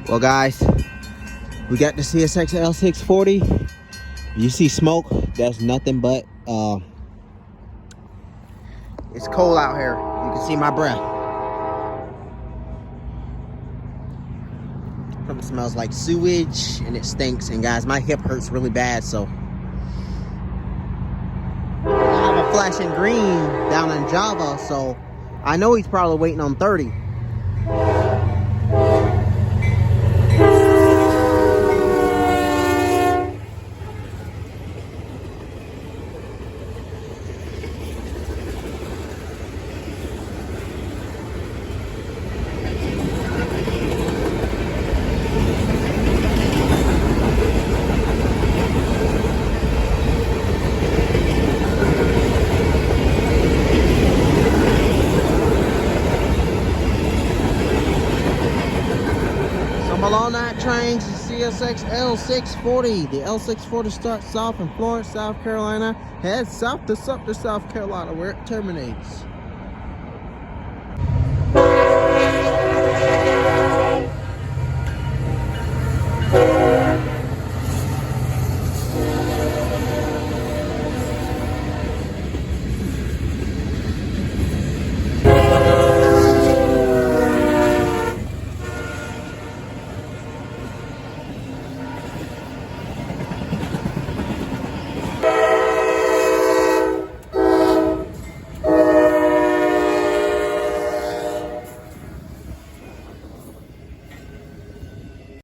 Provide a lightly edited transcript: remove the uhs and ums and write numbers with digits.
Well, guys, we got the CSX L640. You see smoke? That's nothing but it's cold out here. You can see my breath. Something smells like sewage and it stinks. And guys, my hip hurts really bad, so I have a flashing green down in Java, so I know he's probably waiting on 30. On that train, CSX L640. The L640 starts off in Florence, South Carolina, heads south to Sumter, South Carolina, where it terminates.